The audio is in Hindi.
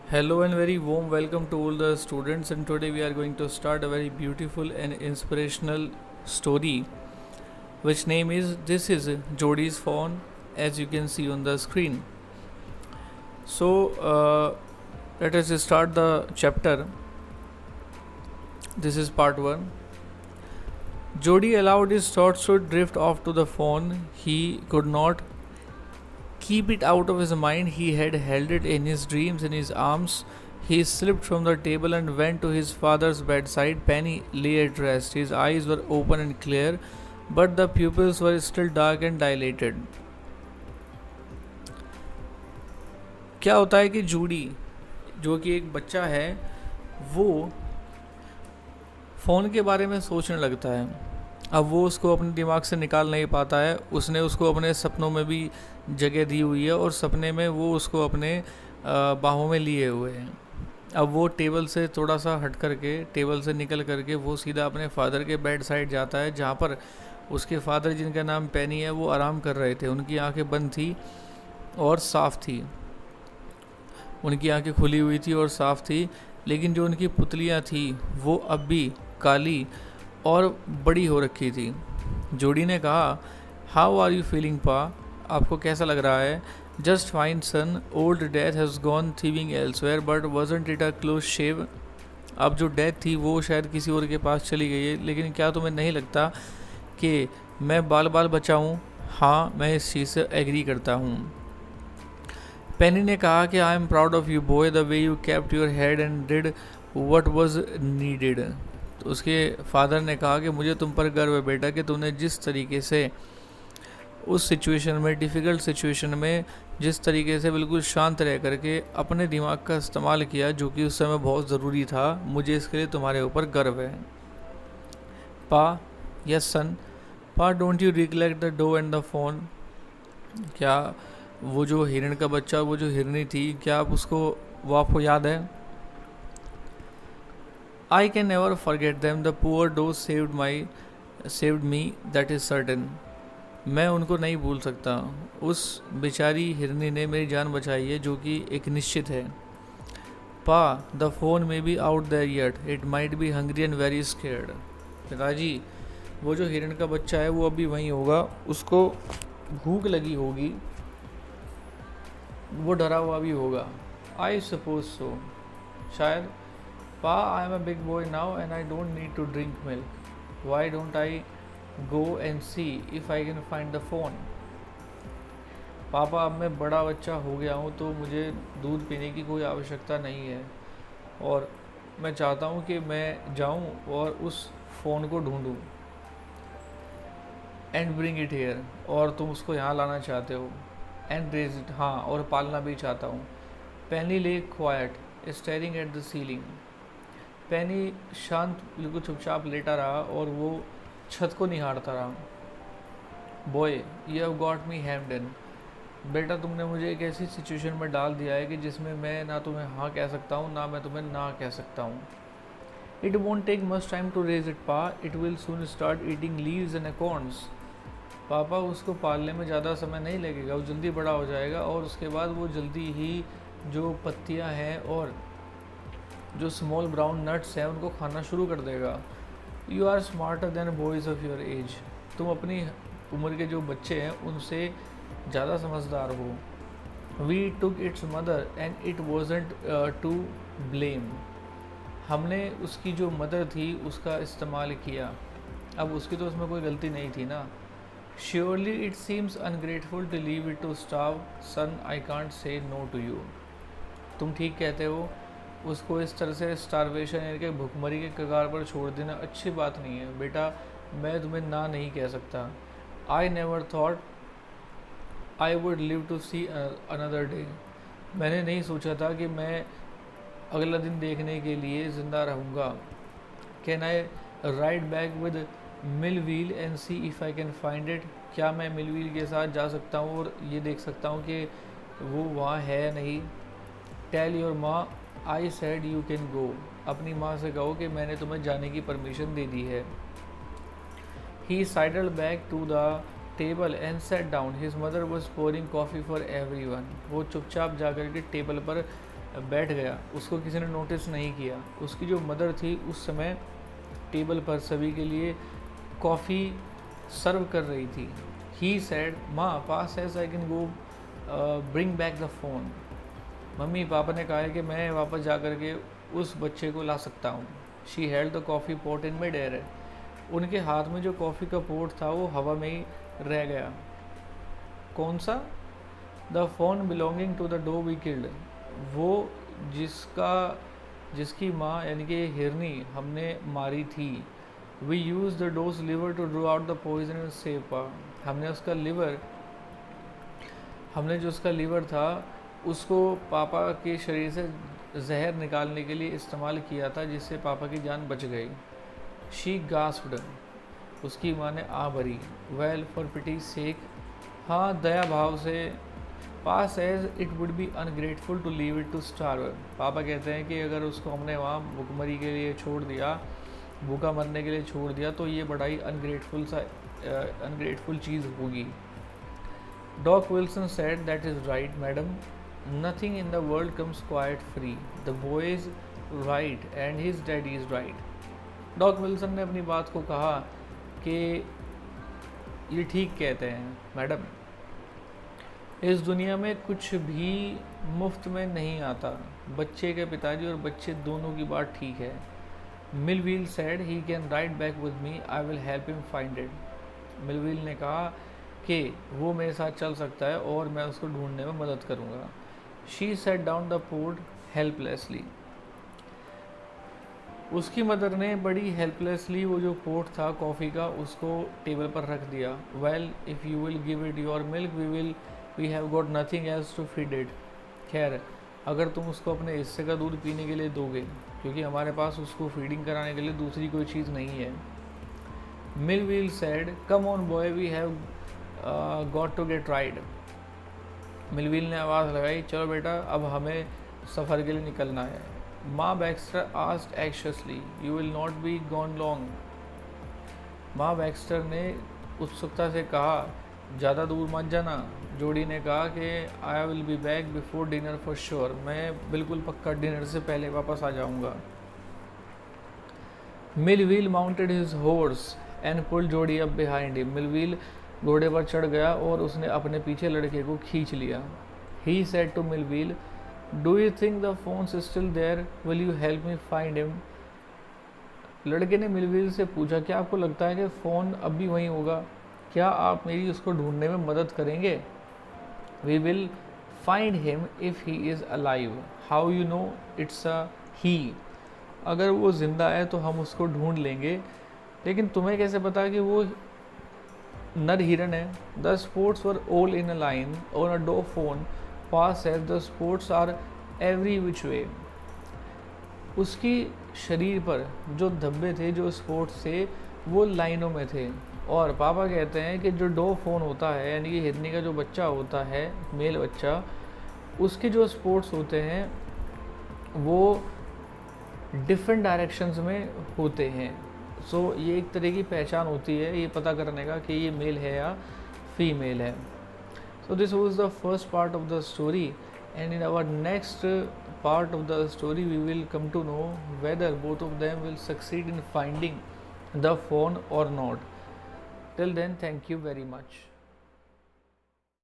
Hello and very warm welcome to all the students, and today we are going to start a very beautiful and inspirational story which name is This is Jodi's Phone, as you can see on the screen. So let us start the chapter. This is part 1. Jody allowed his thoughts to drift off to the phone. He could not keep it out of his mind. He had held it in his dreams in his arms. He slipped from the table and went to his father's bedside. Penny lay at rest. His eyes were open and clear, but the pupils were still dark and dilated. क्या होता है कि जूडी जो कि एक बच्चा है वो फ़ोन के बारे में सोचने लगता है। अब वो उसको अपने दिमाग से निकाल नहीं पाता है। उसने उसको अपने सपनों में भी जगह दी हुई है और सपने में वो उसको अपने बाहों में लिए हुए हैं। अब वो टेबल से थोड़ा सा हट करके, टेबल से निकल करके वो सीधा अपने फादर के बेड साइड जाता है, जहाँ पर उसके फादर, जिनका नाम पेनी है, वो आराम कर रहे थे। उनकी आंखें बंद थी और साफ़ थी। उनकी आंखें खुली हुई थी और साफ़ थी, लेकिन जो उनकी पुतलियाँ थी वो अब भी काली और बड़ी हो रखी थी। जोडी ने कहा, हाउ आर यू फीलिंग पा? आपको कैसा लग रहा है? Just fine son, old death has gone thieving elsewhere but wasn't it a close shave? अब जो डेथ थी वो शायद किसी और के पास चली गई है, लेकिन क्या तुम्हें नहीं लगता कि मैं बाल बाल बचाऊँ? हाँ, मैं इस चीज़ से एग्री करता हूँ। पेनी ने कहा कि I am proud of you boy, the way you kept your head and did what was needed. तो उसके फादर ने कहा कि मुझे तुम पर गर्व है बेटा कि तुमने जिस तरीके से उस सिचुएशन में, डिफ़िकल्ट सिचुएशन में, जिस तरीके से बिल्कुल शांत रह करके अपने दिमाग का इस्तेमाल किया, जो कि उस समय बहुत ज़रूरी था। मुझे इसके लिए तुम्हारे ऊपर गर्व है। पा, yes son. Pa, don't you recollect the doe and the fawn? क्या वो जो हिरण का बच्चा, वो जो हिरनी थी, क्या वो आपको याद है? I can never forget them, the poor doe saved me, that is certain. मैं उनको नहीं भूल सकता। उस बेचारी हिरनी ने मेरी जान बचाई है, जो कि एक निश्चित है। Pa, the fawn may be out there yet, it might be hungry and very scared. पिताजी, वो जो हिरण का बच्चा है वो अभी वहीं होगा, उसको भूख लगी होगी, वो डरा हुआ भी होगा। आई सपोज सो, शायद। Pa, I am a big boy now and I don't need to drink milk. Why don't I go and see if I can find the fawn? पापा, अब मैं बड़ा बच्चा हो गया हूँ तो मुझे दूध पीने की कोई आवश्यकता नहीं है, और मैं चाहता हूँ कि मैं जाऊँ और उस फ़ोन को ढूंढूँ। एंड ब्रिंग इट हेयर, और तुम उसको यहाँ लाना चाहते हो। एंड रेज इट, हाँ, और पालना भी चाहता हूँ। Penny lay quiet, staring at the ceiling. Penny शांत, बिल्कुल चुपचाप लेटा रहा और वो छत को निहारता रहा। Boy, you have got me hemmed in. बेटा, तुमने मुझे एक ऐसी सिचुएशन में डाल दिया है कि जिसमें मैं ना तुम्हें हाँ कह सकता हूँ, ना मैं तुम्हें ना कह सकता हूँ। It won't take much time to raise it Pa, it will soon start eating leaves and acorns. पापा, उसको पालने में ज़्यादा समय नहीं लगेगा, वो जल्दी बड़ा हो जाएगा और उसके बाद वो जल्दी ही जो पत्तियाँ हैं और जो स्मॉल ब्राउन नट्स हैं उनको खाना शुरू कर देगा। You are smarter than boys of your age. तुम अपनी उम्र के जो बच्चे हैं उनसे ज़्यादा समझदार हो। We took its mother and it wasn't to blame. हमने उसकी जो मदर थी उसका इस्तेमाल किया, अब उसकी तो उसमें कोई गलती नहीं थी ना। Surely it seems ungrateful to leave it to starve, son I can't say no to you. तुम ठीक कहते हो, उसको इस तरह से स्टारवेशन यानी कि भुखमरी के कगार पर छोड़ देना अच्छी बात नहीं है। बेटा, मैं तुम्हें ना नहीं कह सकता। I never thought I would live to see another day. मैंने नहीं सोचा था कि मैं अगला दिन देखने के लिए ज़िंदा रहूँगा। Can I ride back with mill wheel and see if I can find it? क्या मैं मिल व्हील के साथ जा सकता हूँ और ये देख सकता हूँ कि वो वहाँ है या नहीं? टेल योर माँ I said you can go. अपनी माँ से कहो कि मैंने तुम्हें जाने की परमिशन दे दी है। He sidled back to the table and sat down. His mother was pouring coffee for everyone. वो चुपचाप जा कर के टेबल पर बैठ गया, उसको किसी ने नोटिस नहीं किया। उसकी जो मदर थी उस समय टेबल पर सभी के लिए कॉफ़ी सर्व कर रही थी। He said, Ma Pa says I can go bring back the fawn. मम्मी पापा ने कहा है कि मैं वापस जा कर के उस बच्चे को ला सकता हूँ। She held the coffee pot in mid air. उनके हाथ में जो कॉफ़ी का पोट था वो हवा में ही रह गया। कौन सा? The fawn belonging to the doe we killed, वो जिसकी माँ यानी कि हिरनी हमने मारी थी। We use the doe's liver to draw out the poison and save Pa, हमने जो उसका लिवर था उसको पापा के शरीर से जहर निकालने के लिए इस्तेमाल किया था, जिससे पापा की जान बच गई। शी गास्प्ड, उसकी माँ ने आ भरी। वेल फॉर पिटी सेक, हाँ दया भाव से। Pa says it would be ungrateful to leave it to starve, पापा कहते हैं कि अगर उसको हमने वहाँ भूखमरी के लिए छोड़ दिया, भूखा मरने के लिए छोड़ दिया, तो ये बड़ा ही अनग्रेटफुल चीज़ होगी। Doc Wilson said, that is right madam, nothing in the world comes quite free, the boy is right and his daddy is right. Doc Wilson ने अपनी बात को कहा कि ये ठीक कहते हैं मैडम, इस दुनिया में कुछ भी मुफ्त में नहीं आता। बच्चे के पिताजी और बच्चे दोनों की बात ठीक है। Millwheel said, he can ride back with me, I will help him find it. Millville ने कहा कि वो मेरे साथ चल सकता है और मैं उसको ढूंढने में मदद करूँगा। She said down the port helplessly, उसकी मदर ने बड़ी हेल्पलेसली वो जो पोट था कॉफ़ी का उसको टेबल पर रख दिया। Well if you will give it your milk we have got nothing else to feed it. खैर, अगर तुम उसको अपने हिस्से का दूध पीने के लिए दोगे, क्योंकि हमारे पास उसको फीडिंग कराने के लिए दूसरी कोई चीज़ नहीं है। Millwheel said, come on boy, we have got to get ride. Millwheel ने आवाज़ लगाई, चलो बेटा अब हमें सफ़र के लिए निकलना है। Ma Baxter asked anxiously, you will not be gone long. माँ बैक्स्टर ने उत्सुकता से कहा, ज़्यादा दूर मत जाना। जोड़ी ने कहा कि I will be back before dinner for sure, मैं बिल्कुल पक्का डिनर से पहले वापस आ जाऊंगा। Millwheel mounted his horse and pull Jody up behind him. Millville घोड़े पर चढ़ गया और उसने अपने पीछे लड़के को खींच लिया। He said to Millwheel, do you think the fawn's still there, will you help me find him. लड़के ने मिलविल से पूछा, क्या आपको लगता है कि फ़ोन अब भी वहीं होगा? क्या आप मेरी उसको ढूंढने में मदद करेंगे? We will find him if he is alive, how you know it's a he. अगर वो ज़िंदा है तो हम उसको ढूंढ लेंगे, लेकिन तुम्हें कैसे पता कि वो नर हिरन है? The spots were all in a line on a doe fawn Pa says the spots are every which way. उसकी शरीर पर जो धब्बे थे, जो स्पोर्ट्स थे, वो लाइनों में थे। और पापा कहते हैं कि जो डो फोन होता है, यानी कि हिरनी का जो बच्चा होता है, मेल बच्चा, उसके जो स्पोर्ट्स होते हैं वो डिफरेंट डायरेक्शंस में होते हैं। सो ये एक तरह की पहचान होती है ये पता करने का कि ये मेल है या फीमेल है। So this was the first part of the story, and in our next part of the story we will come to know whether both of them will succeed in finding the phone or not. Till then, thank you very much.